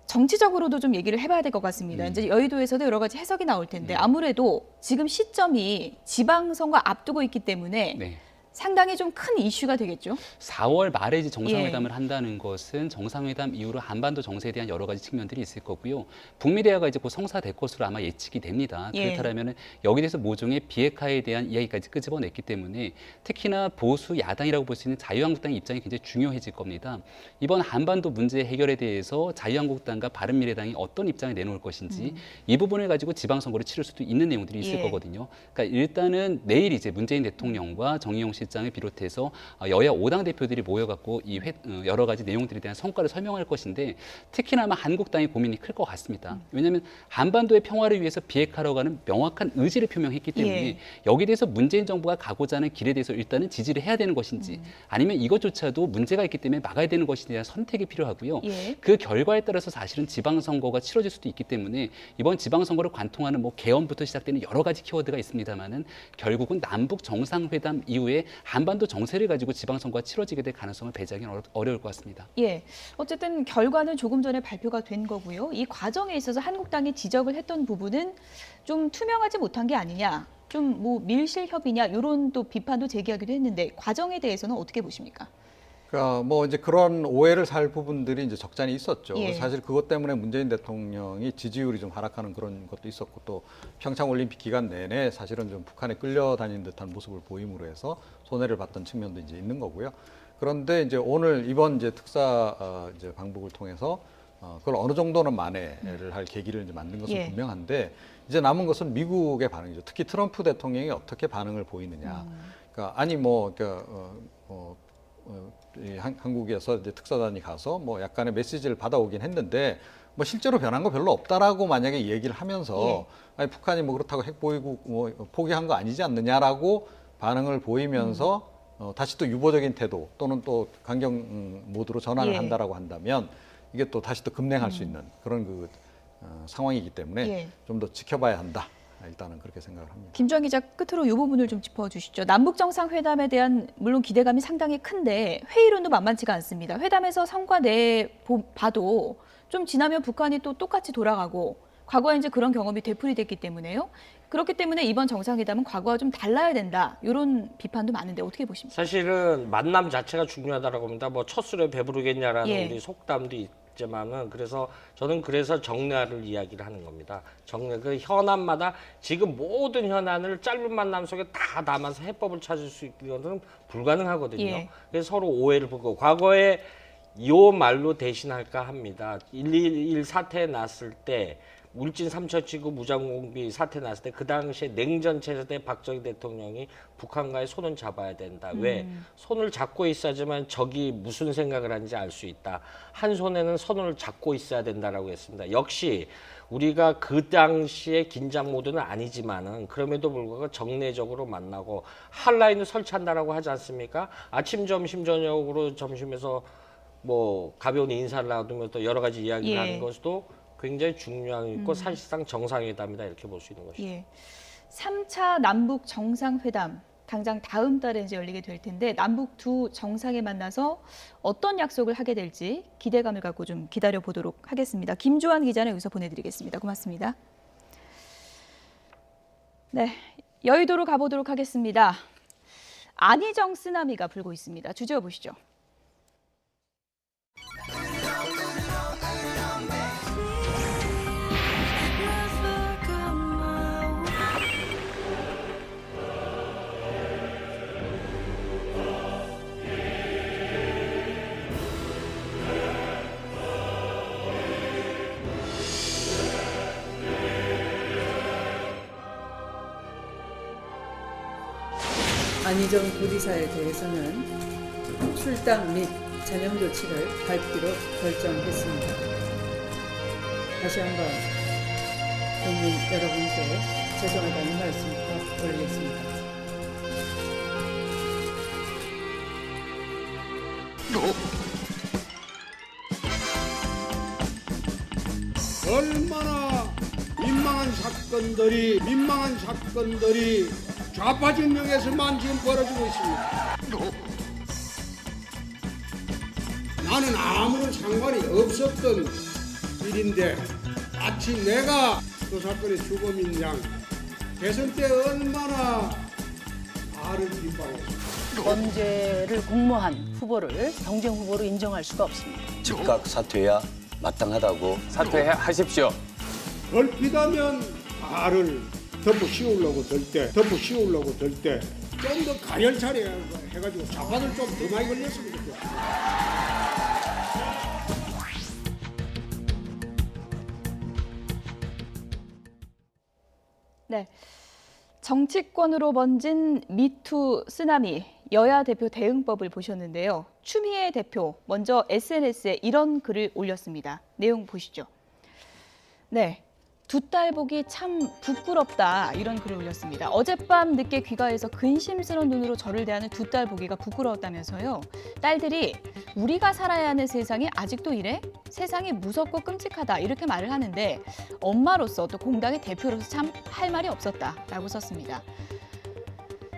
정치적으로도 좀 얘기를 해봐야 될 것 같습니다. 이제 여의도에서도 여러 가지 해석이 나올 텐데 아무래도 지금 시점이 지방선거 앞두고 있기 때문에 네. 상당히 좀 큰 이슈가 되겠죠. 4월 말에 이제 정상회담을 예. 한다는 것은 정상회담 이후로 한반도 정세에 대한 여러 가지 측면들이 있을 거고요. 북미 대화가 이제 곧 성사될 것으로 아마 예측이 됩니다. 예. 그렇다면 여기 대해서 모종의 비핵화에 대한 이야기까지 끄집어냈기 때문에 특히나 보수 야당이라고 볼 수 있는 자유한국당의 입장이 굉장히 중요해질 겁니다. 이번 한반도 문제 해결에 대해서 자유한국당과 바른미래당이 어떤 입장을 내놓을 것인지 이 부분을 가지고 지방선거를 치를 수도 있는 내용들이 있을 예. 거거든요. 그러니까 일단은 내일 이제 문재인 대통령과 정의용 실장을 비롯해서 여야 5당 대표들이 모여갖고 여러 가지 내용들에 대한 성과를 설명할 것인데 특히나 아마 한국당의 고민이 클 것 같습니다. 왜냐하면 한반도의 평화를 위해서 비핵화라고 하는 명확한 의지를 표명했기 때문에 예. 여기에 대해서 문재인 정부가 가고자 하는 길에 대해서 일단은 지지를 해야 되는 것인지 아니면 이것조차도 문제가 있기 때문에 막아야 되는 것인지에 대한 선택이 필요하고요. 예. 그 결과에 따라서 사실은 지방선거가 치러질 수도 있기 때문에 이번 지방선거를 관통하는 뭐 개헌부터 시작되는 여러 가지 키워드가 있습니다만은 결국은 남북 정상회담 이후에 한반도 정세를 가지고 지방선거가 치러지게 될 가능성을 배제하기는 어려울 것 같습니다. 예. 어쨌든 결과는 조금 전에 발표가 된 거고요. 이 과정에 있어서 한국당이 지적을 했던 부분은 좀 투명하지 못한 게 아니냐. 좀 뭐 밀실 협의냐 이런 또 비판도 제기하기도 했는데 과정에 대해서는 어떻게 보십니까? 그러니까 뭐 이제 그런 오해를 살 부분들이 이제 적잖이 있었죠. 예. 사실 그것 때문에 문재인 대통령이 지지율이 좀 하락하는 그런 것도 있었고 또 평창 올림픽 기간 내내 사실은 좀 북한에 끌려다니는 듯한 모습을 보임으로 해서 손해를 봤던 측면도 이제 있는 거고요. 그런데 이제 오늘 이번 이제 특사 이제 방북을 통해서 그걸 어느 정도는 만회를 할 계기를 이제 만든 것은 예. 분명한데 이제 남은 것은 미국의 반응이죠. 특히 트럼프 대통령이 어떻게 반응을 보이느냐. 그러니까 아니 뭐 그러니까 이 한국에서 이제 특사단이 가서 뭐 약간의 메시지를 받아오긴 했는데 뭐 실제로 변한 거 별로 없다라고 만약에 얘기를 하면서 아니 북한이 뭐 그렇다고 핵 보이고 뭐 포기한 거 아니지 않느냐라고 반응을 보이면서 다시 또 유보적인 태도 또는 또 강경 모드로 전환을 예. 한다라고 한다면 이게 또 다시 또 급냉할 수 있는 그런 그 상황이기 때문에 예. 좀 더 지켜봐야 한다. 일단은 그렇게 생각을 합니다. 김주환 기자 끝으로 이 부분을 좀 짚어주시죠. 남북 정상회담에 대한 물론 기대감이 상당히 큰데 회의론도 만만치가 않습니다. 회담에서 성과 내 봐도 좀 지나면 북한이 또 똑같이 돌아가고 과거에 이제 그런 경험이 되풀이됐기 때문에요. 그렇기 때문에 이번 정상회담은 과거와 좀 달라야 된다. 이런 비판도 많은데 어떻게 보십니까? 사실은 만남 자체가 중요하다라고 합니다. 뭐 첫 술에 배부르겠냐라는 예. 우리 속담도 있지만은 그래서 저는 그래서 정례를 이야기를 하는 겁니다. 정례 그 현안마다 지금 모든 현안을 짧은 만남 속에 다 담아서 해법을 찾을 수 있는 것은 불가능하거든요. 예. 그래서 서로 오해를 보고 과거에 요 말로 대신할까 합니다. 1.11 사태 났을 때 울진 삼척지구 무장공비 사태 났을 때 그 당시에 냉전 체제 때 박정희 대통령이 북한과의 손을 잡아야 된다. 왜? 손을 잡고 있어야지만 적이 무슨 생각을 하는지 알 수 있다. 한 손에는 손을 잡고 있어야 된다라고 했습니다. 역시 우리가 그 당시에 긴장 모드는 아니지만은 그럼에도 불구하고 정례적으로 만나고 한라인을 설치한다라고 하지 않습니까? 아침, 점심, 저녁으로 점심에서 뭐 가벼운 인사를 나누면서 여러 가지 이야기를 예. 하는 것도 굉장히 중요한 있고 사실상 정상회담이다 이렇게 볼 수 있는 것이죠. 예. 3차 남북 정상회담 당장 다음 달에 이제 열리게 될 텐데 남북 두 정상이 만나서 어떤 약속을 하게 될지 기대감을 갖고 좀 기다려 보도록 하겠습니다. 김주환 기자는 여기서 보내드리겠습니다. 고맙습니다. 네, 여의도로 가보도록 하겠습니다. 안희정 쓰나미가 불고 있습니다. 주제어 보시죠. 안희정 도지사에 대해서는 출당 및 전형 조치를 밟기로 결정했습니다. 다시 한번 국민 여러분께 죄송하다는 말씀부터 올리겠습니다. 얼마나 민망한 사건들이 좌파 진영에서만 지금 벌어지고 있습니다. 나는 아무런 상관이 없었던 일인데 마치 내가 그 사건의 주범인 양 대선 때 얼마나 나를 비판했습니다. 범죄를 공모한 후보를 경쟁 후보로 인정할 수가 없습니다. 즉각 사퇴해야 마땅하다고 사퇴하십시오. 걸핏하면 나를 덮어 씌우려고 들 때 좀 더 가열 처리해가지고 좌파들 좀 더 많이 걸렸으면 좋겠어요. 네, 정치권으로 번진 미투 쓰나미, 여야 대표 대응법을 보셨는데요. 추미애 대표 먼저 SNS에 이런 글을 올렸습니다. 내용 보시죠. 네, 두 딸 보기 참 부끄럽다 이런 글을 올렸습니다. 어젯밤 늦게 귀가해서 근심스러운 눈으로 저를 대하는 두 딸 보기가 부끄러웠다면서요. 딸들이 우리가 살아야 하는 세상이 아직도 이래? 세상이 무섭고 끔찍하다 이렇게 말을 하는데 엄마로서 또 공당의 대표로서 참 할 말이 없었다라고 썼습니다.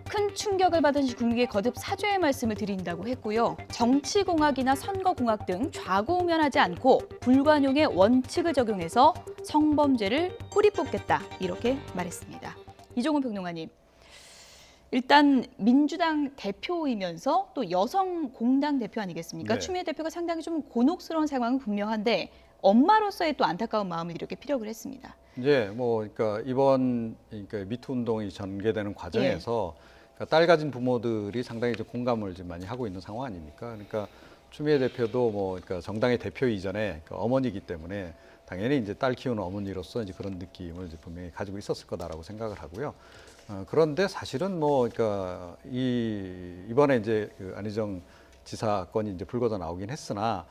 큰 충격을 받은 국민에게 거듭 사죄의 말씀을 드린다고 했고요. 정치공학이나 선거공학 등 좌고우면하지 않고 불관용의 원칙을 적용해서 성범죄를 뿌리 뽑겠다 이렇게 말했습니다. 이종훈 평론가님, 일단 민주당 대표이면서 또 여성 공당 대표 아니겠습니까? 네. 추미애 대표가 상당히 좀 곤혹스러운 상황은 분명한데 엄마로서의 또 안타까운 마음을 이렇게 피력을 했습니다. 이제 뭐 그러니까 이번 그러니까 미투 운동이 전개되는 과정에서 그러니까 딸 가진 부모들이 상당히 이제 공감을 지금 많이 하고 있는 상황 아닙니까? 그러니까 추미애 대표도 뭐 그러니까 정당의 대표 이전에 그러니까 어머니이기 때문에 당연히 이제 딸 키우는 어머니로서 이제 그런 느낌을 이제 분명히 가지고 있었을 거다라고 생각을 하고요. 그런데 사실은 뭐 그러니까 이번에 이제 그 안희정 지사 건이 이제 불거져 나오긴 했으나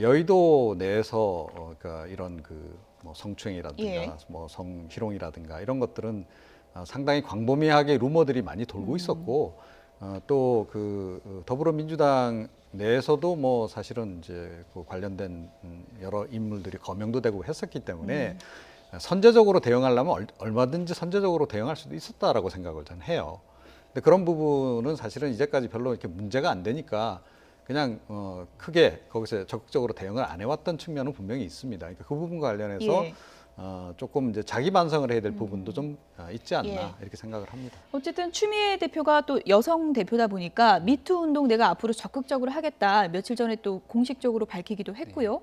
여의도 내에서 그러니까 이런 그 뭐 성추행이라든가 예. 뭐 성희롱이라든가 이런 것들은 상당히 광범위하게 루머들이 많이 돌고 있었고 또 그 더불어민주당 내에서도 뭐 사실은 이제 그 관련된 여러 인물들이 거명도 되고 했었기 때문에 선제적으로 대응하려면 얼마든지 선제적으로 대응할 수도 있었다라고 생각을 저는 해요. 근데 그런 부분은 사실은 이제까지 별로 이렇게 문제가 안 되니까 그냥 크게 거기서 적극적으로 대응을 안 해왔던 측면은 분명히 있습니다. 그러니까 그 부분과 관련해서 예. 조금 이제 자기 반성을 해야 될 부분도 좀 있지 않나 예. 이렇게 생각을 합니다. 어쨌든 추미애 대표가 또 여성 대표다 보니까 미투 운동 내가 앞으로 적극적으로 하겠다. 며칠 전에 또 공식적으로 밝히기도 했고요.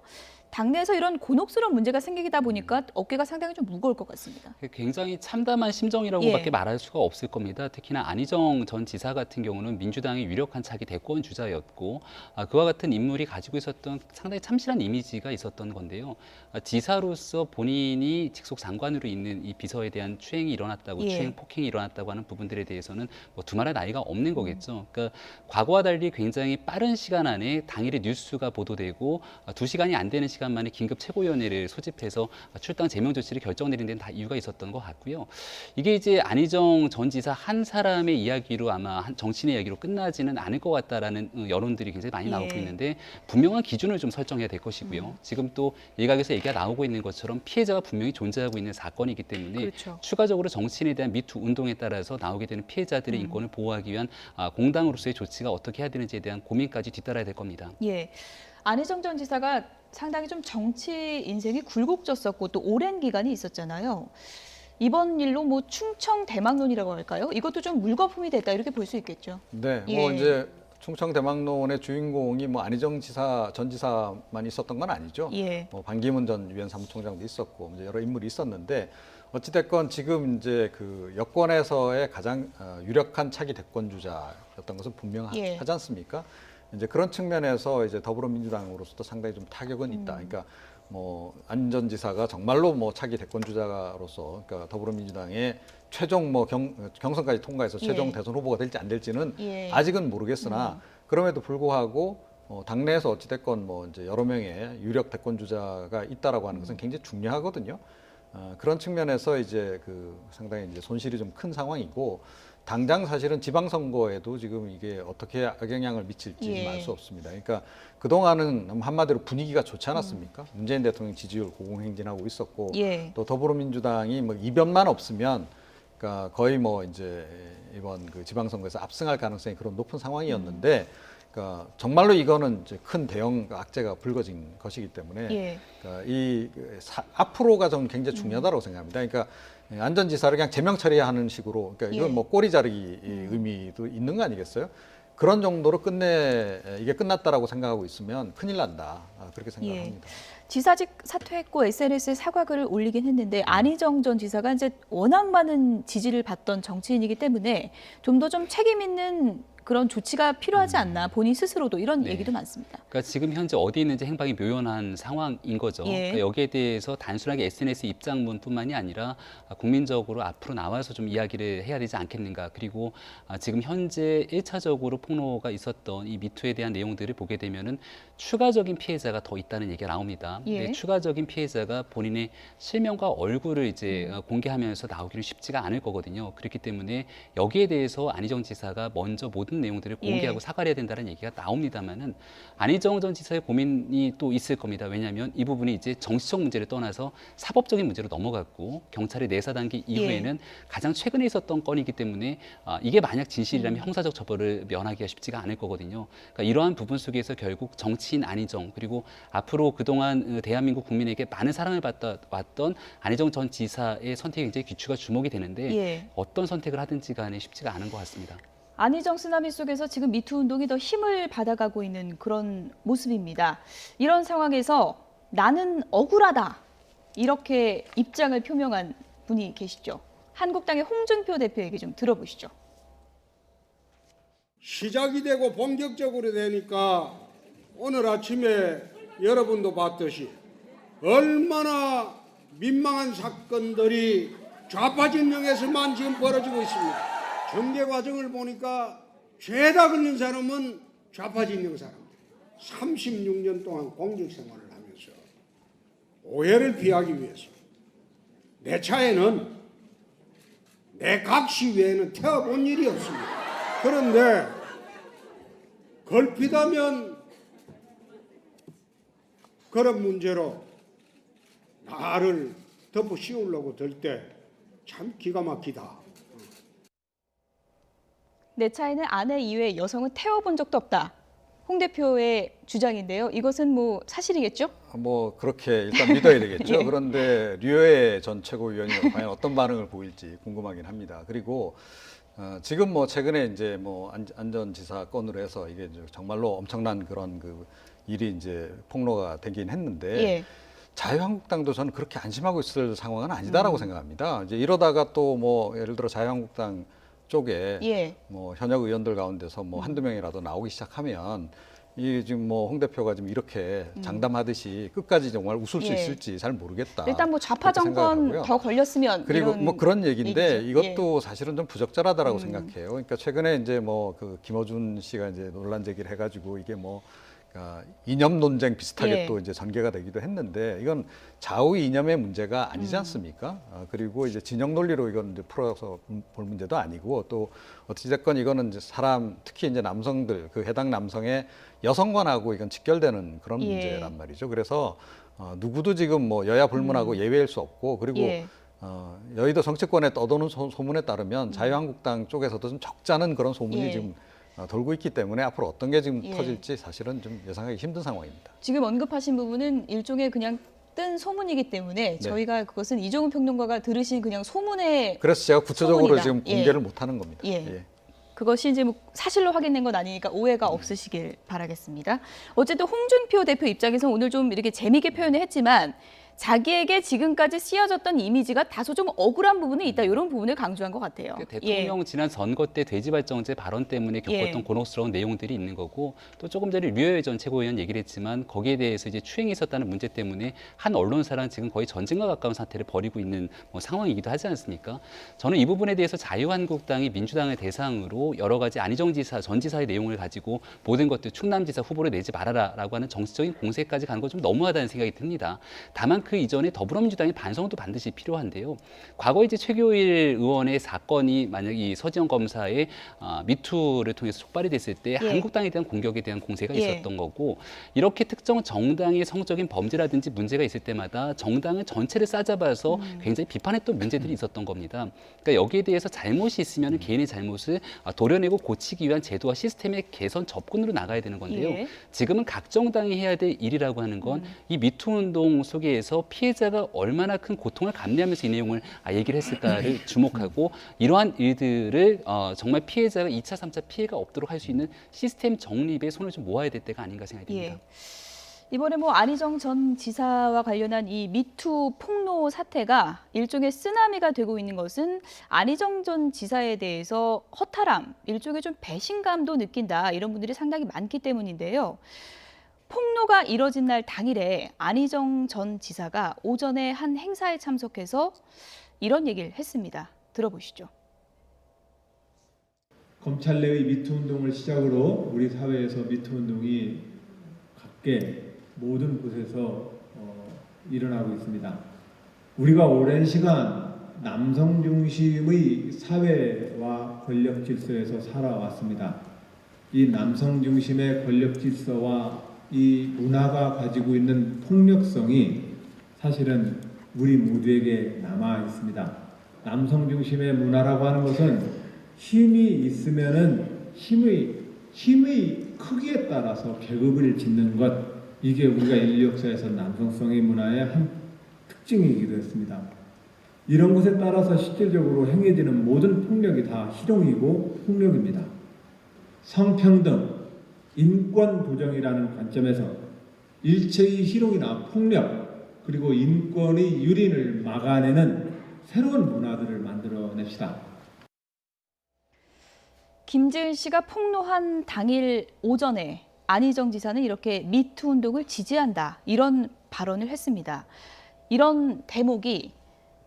당내에서 이런 곤혹스러운 문제가 생기다 보니까 어깨가 상당히 좀 무거울 것 같습니다. 굉장히 참담한 심정이라고밖에 예. 말할 수가 없을 겁니다. 특히나 안희정 전 지사 같은 경우는 민주당의 유력한 차기 대권 주자였고 그와 같은 인물이 가지고 있었던 상당히 참신한 이미지가 있었던 건데요. 지사로서 본인이 직속 장관으로 있는 이 비서에 대한 추행이 일어났다고, 예. 추행 폭행이 일어났다고 하는 부분들에 대해서는 뭐 두말할 나위가 없는 거겠죠. 그러니까 과거와 달리 굉장히 빠른 시간 안에 당일의 뉴스가 보도되고 2시간이 안 되는 시간 만에 긴급 최고위원회를 소집해서 출당 제명 조치를 결정 내린 데는 다 이유가 있었던 것 같고요. 이게 이제 안희정 전 지사 한 사람의 이야기로 아마 한 정치인의 이야기로 끝나지는 않을 것 같다라는 여론들이 굉장히 많이 나오고 예. 있는데 분명한 기준을 좀 설정해야 될 것이고요. 지금 또 일각에서 얘기가 나오고 있는 것처럼 피해자가 분명히 존재하고 있는 사건이기 때문에 그렇죠. 추가적으로 정치인에 대한 미투 운동에 따라서 나오게 되는 피해자들의 인권을 보호하기 위한 공당으로서의 조치가 어떻게 해야 되는지에 대한 고민까지 뒤따라야 될 겁니다. 예. 안희정 전 지사가 상당히 좀 정치 인생이 굴곡졌었고 또 오랜 기간이 있었잖아요. 이번 일로 뭐 충청 대망론이라고 할까요? 이것도 좀 물거품이 됐다 이렇게 볼 수 있겠죠. 네, 예. 뭐 이제 충청 대망론의 주인공이 뭐 안희정 지사 전 지사만 있었던 건 아니죠. 예. 뭐 반기문 전 유엔 사무총장도 있었고 이제 여러 인물이 있었는데 어찌됐건 지금 이제 그 여권에서의 가장 유력한 차기 대권 주자였던 것은 분명하지 예. 않습니까? 이제 그런 측면에서 이제 더불어민주당으로서도 상당히 좀 타격은 있다. 그러니까 뭐 안 전 지사가 정말로 뭐 차기 대권 주자로서 그러니까 더불어민주당의 최종 뭐 경선까지 통과해서 최종 예. 대선 후보가 될지 안 될지는 예. 아직은 모르겠으나 그럼에도 불구하고 당내에서 어찌됐건 뭐 이제 여러 명의 유력 대권 주자가 있다라고 하는 것은 굉장히 중요하거든요. 그런 측면에서 이제 그 상당히 이제 손실이 좀 큰 상황이고 당장 사실은 지방선거에도 지금 이게 어떻게 악영향을 미칠지 예. 알 수 없습니다. 그러니까 그동안은 한마디로 분위기가 좋지 않았습니까? 문재인 대통령 지지율 고공행진하고 있었고 예. 또 더불어민주당이 뭐 이변만 없으면 그러니까 거의 뭐 이제 이번 그 지방선거에서 압승할 가능성이 그런 높은 상황이었는데 그러니까 정말로 이거는 이제 큰 대형 악재가 불거진 것이기 때문에 예. 그러니까 앞으로가 저는 굉장히 중요하다고 생각합니다. 그러니까 안전지사를 그냥 제명 처리하는 식으로 그러니까 이건 예. 뭐 꼬리 자르기 의미도 있는 거 아니겠어요? 그런 정도로 이게 끝났다라고 생각하고 있으면 큰일 난다. 그렇게 생각합니다. 지사직 사퇴했고 SNS에 사과글을 올리긴 했는데 안희정 전 지사가 이제 워낙 많은 지지를 받던 정치인이기 때문에 좀 더 좀 책임 있는 그런 조치가 필요하지 않나 본인 스스로도 이런 네. 얘기도 많습니다. 그러니까 지금 현재 어디 있는지 행방이 묘연한 상황인 거죠. 예. 그러니까 여기에 대해서 단순하게 SNS 입장문뿐만이 아니라 국민적으로 앞으로 나와서 좀 이야기를 해야 되지 않겠는가. 그리고 지금 현재 1차적으로 폭로가 있었던 이 미투에 대한 내용들을 보게 되면은 추가적인 피해자가 더 있다는 얘기가 나옵니다. 예. 근데 추가적인 피해자가 본인의 실명과 얼굴을 이제 공개하면서 나오기는 쉽지가 않을 거거든요. 그렇기 때문에 여기에 대해서 안희정 지사가 먼저 모든 없는 내용들을 공개하고 예. 사과를 해야 된다는 얘기가 나옵니다만은 안희정 전 지사의 고민이 또 있을 겁니다. 왜냐하면 이 부분이 이제 정치적 문제를 떠나서 사법적인 문제로 넘어갔고 경찰의 내사 단계 이후에는 가장 최근에 있었던 건이기 때문에 이게 만약 진실이라면 형사적 처벌을 면하기가 쉽지가 않을 거거든요. 그러니까 이러한 부분 속에서 결국 정치인 안희정 그리고 앞으로 그동안 대한민국 국민에게 많은 사랑을 받았던 안희정 전 지사의 선택이 굉장히 귀추가 주목이 되는데 예. 어떤 선택을 하든지 간에 쉽지가 않은 것 같습니다. 안희정 쓰나미 속에서 지금 미투 운동이 더 힘을 받아가고 있는 그런 모습입니다. 이런 상황에서 나는 억울하다 이렇게 입장을 표명한 분이 계시죠. 한국당의 홍준표 대표 얘기 좀 들어보시죠. 시작이 되고 본격적으로 되니까 오늘 아침에 여러분도 봤듯이 얼마나 민망한 사건들이 좌파 진영에서만 지금 벌어지고 있습니다. 전개 과정을 보니까 죄다 걸린 사람은 좌파 진영 사람들. 36년 동안 공직 생활을 하면서 오해를 피하기 위해서 내 차에는 내 각시 외에는 태워본 일이 없습니다. 그런데 걸핏하면 그런 문제로 나를 덮어 씌우려고 들 때 참 기가 막히다. 내 차에는 아내 이외에 여성은 태워본 적도 없다. 홍 대표의 주장인데요. 이것은 뭐 사실이겠죠? 뭐 그렇게 일단 믿어야 되겠죠. 예. 그런데 류호의 전 최고위원이 과연 어떤 반응을 보일지 궁금하긴 합니다. 그리고 지금 뭐 최근에 이제 뭐 안전지사 건으로 해서 이게 정말로 엄청난 그런 그 일이 이제 폭로가 되긴 했는데 예. 자유한국당도 저는 그렇게 안심하고 있을 상황은 아니다라고 생각합니다. 이제 이러다가 또 뭐 예를 들어 자유한국당 쪽에 예. 뭐 현역 의원들 가운데서 뭐 한두 명이라도 나오기 시작하면 이 지금 뭐 홍 대표가 지금 이렇게 장담하듯이 끝까지 정말 웃을 수 예. 있을지 잘 모르겠다. 일단 뭐 좌파 그렇게 생각을 정권 하고요. 더 걸렸으면 그리고 이런 뭐 그런 얘기인데 얘기죠. 이것도 사실은 좀 부적절하다라고 생각해요. 그러니까 최근에 이제 뭐 그 김어준 씨가 이제 논란 제기를 해가지고 이게 뭐 그러니까 이념 논쟁 비슷하게 예. 또 이제 전개가 되기도 했는데 이건 좌우 이념의 문제가 아니지 않습니까? 그리고 이제 진영 논리로 이건 이제 풀어서 볼 문제도 아니고 또 어찌됐건 이거는 이제 사람 특히 이제 남성들 그 해당 남성의 여성관하고 이건 직결되는 그런 예. 문제란 말이죠. 그래서 누구도 지금 뭐 여야 불문하고 예외일 수 없고 그리고 예. 여의도 정치권에 떠도는 소문에 따르면 자유한국당 쪽에서도 좀 적잖은 그런 소문이 예. 지금 돌고 있기 때문에 앞으로 어떤 게 지금 예. 터질지 사실은 좀 예상하기 힘든 상황입니다. 지금 언급하신 부분은 일종의 그냥 뜬 소문이기 때문에 네. 저희가 그것은 이종훈 평론가가 들으신 그냥 소문의 그래서 제가 구체적으로 소문이다. 지금 예. 공개를 못하는 겁니다. 예. 그것이 이제 뭐 사실로 확인된 건 아니니까 오해가 없으시길 바라겠습니다. 어쨌든 홍준표 대표 입장에서 오늘 좀 이렇게 재미있게 표현을 했지만 자기에게 지금까지 씌워졌던 이미지가 다소 좀 억울한 부분이 있다. 이런 부분을 강조한 것 같아요. 대통령 지난 선거 때 돼지발정제 발언 때문에 겪었던 예. 곤혹스러운 내용들이 있는 거고 또 조금 전에 류호의 전 최고위원 얘기를 했지만 거기에 대해서 이제 추행이 있었다는 문제 때문에 한 언론사랑 지금 거의 전쟁과 가까운 사태를 벌이고 있는 뭐 상황이기도 하지 않습니까? 저는 이 부분에 대해서 자유한국당이 민주당을 대상으로 여러 가지 안희정 지사, 전 지사의 내용을 가지고 모든 것들 충남지사 후보를 내지 말아라라고 하는 정치적인 공세까지 가는 건 좀 너무하다는 생각이 듭니다. 다만 그 이전에 더불어민주당의 반성도 반드시 필요한데요. 과거 이제 최교일 의원의 사건이 만약 이 서지영 검사의 미투를 통해서 촉발이 됐을 때 예. 한국당에 대한 공격에 대한 공세가 예. 있었던 거고 이렇게 특정 정당의 성적인 범죄라든지 문제가 있을 때마다 정당을 전체를 싸잡아서 굉장히 비판했던 문제들이 있었던 겁니다. 그러니까 여기에 대해서 잘못이 있으면 개인의 잘못을 도려내고 고치기 위한 제도와 시스템의 개선 접근으로 나가야 되는 건데요. 예. 지금은 각 정당이 해야 될 일이라고 하는 건 이 미투 운동 속에서 피해자가 얼마나 큰 고통을 감내하면서 이 내용을 얘기를 했을까를 주목하고 이러한 일들을 정말 피해자가 2차, 3차 피해가 없도록 할 수 있는 시스템 정립에 손을 좀 모아야 될 때가 아닌가 생각이 듭니다. 예. 이번에 뭐 안희정 전 지사와 관련한 이 미투 폭로 사태가 일종의 쓰나미가 되고 있는 것은 안희정 전 지사에 대해서 허탈함, 일종의 좀 배신감도 느낀다 이런 분들이 상당히 많기 때문인데요. 폭로가 이뤄진 날 당일에 안희정 전 지사가 오전에 한 행사에 참석해서 이런 얘기를 했습니다. 들어보시죠. 검찰 내의 미투 운동을 시작으로 우리 사회에서 미투 운동이 각계 모든 곳에서 일어나고 있습니다. 우리가 오랜 시간 남성 중심의 사회와 권력 질서에서 살아왔습니다. 이 남성 중심의 권력 질서와 이 문화가 가지고 있는 폭력성이 사실은 우리 모두에게 남아 있습니다. 남성 중심의 문화라고 하는 것은 힘이 있으면은 힘의 크기에 따라서 계급을 짓는 것, 이게 우리가 인류 역사에서 남성성의 문화의 한 특징이기도 했습니다. 이런 것에 따라서 실질적으로 행해지는 모든 폭력이 다 희롱이고 폭력입니다. 성평등, 인권 보장이라는 관점에서 일체의 희롱이나 폭력, 그리고 인권의 유린을 막아내는 새로운 문화들을 만들어냅시다. 김지은 씨가 폭로한 당일 오전에 안희정 지사는 이렇게 미투 운동을 지지한다, 이런 발언을 했습니다. 이런 대목이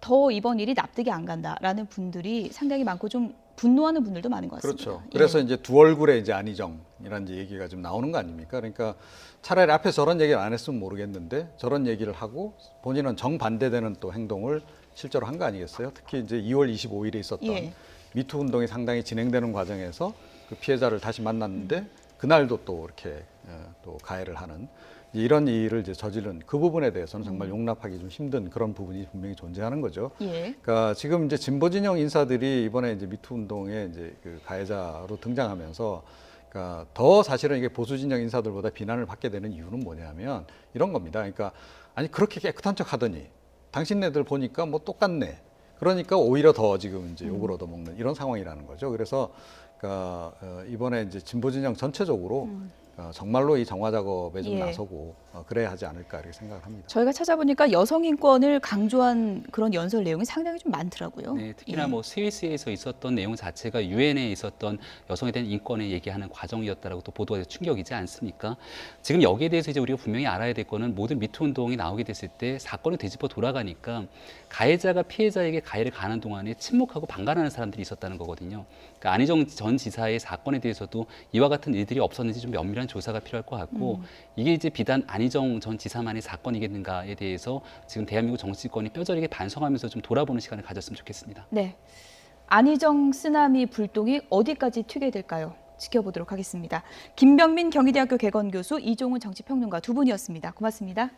더 이번 일이 납득이 안 간다라는 분들이 상당히 많고 좀 분노하는 분들도 많은 것 같습니다. 그렇죠. 그래서 이제 두 얼굴의 이제 안희정이라는 이제 얘기가 좀 나오는 거 아닙니까? 그러니까 차라리 앞에 저런 얘기를 안 했으면 모르겠는데 저런 얘기를 하고 본인은 정반대되는 또 행동을 실제로 한 거 아니겠어요? 특히 이제 2월 25일에 있었던 미투 운동이 상당히 진행되는 과정에서 그 피해자를 다시 만났는데 그날도 또 이렇게 또 가해를 하는 이런 일을 이제 저지른 그 부분에 대해서는 정말 용납하기 좀 힘든 그런 부분이 분명히 존재하는 거죠. 그러니까 지금 이제 진보 진영 인사들이 이번에 이제 미투 운동에 이제 그 가해자로 등장하면서 그러니까 더 사실은 이게 보수 진영 인사들보다 비난을 받게 되는 이유는 뭐냐면 이런 겁니다. 그러니까 아니 그렇게 깨끗한 척 하더니 당신네들 보니까 뭐 똑같네. 그러니까 오히려 더 지금 이제 욕을 얻어먹는 이런 상황이라는 거죠. 그래서 그러니까 이번에 이제 진보 진영 전체적으로 정말로 이 정화 작업에 좀 나서고 그래야 하지 않을까 이렇게 생각을 합니다. 저희가 찾아보니까 여성 인권을 강조한 그런 연설 내용이 상당히 좀 많더라고요. 네, 특히나 뭐 스위스에서 있었던 내용 자체가 유엔에 있었던 여성에 대한 인권을 얘기하는 과정이었다라고 또 보도가 돼서 충격이지 않습니까? 지금 여기에 대해서 이제 우리가 분명히 알아야 될 거는 모든 미투 운동이 나오게 됐을 때 사건을 되짚어 돌아가니까 가해자가 피해자에게 가해를 가하는 동안에 침묵하고 방관하는 사람들이 있었다는 거거든요. 그러니까 안희정 전 지사의 사건에 대해서도 이와 같은 일들이 없었는지 좀 면밀한 조사가 필요할 것 같고 이게 이제 비단 안희정 전 지사만의 사건이겠는가에 대해서 지금 대한민국 정치권이 뼈저리게 반성하면서 좀 돌아보는 시간을 가졌으면 좋겠습니다. 네, 안희정 쓰나미 불똥이 어디까지 튀게 될까요? 지켜보도록 하겠습니다. 김병민 경희대학교 개건교수, 이종훈 정치평론가 두 분이었습니다. 고맙습니다.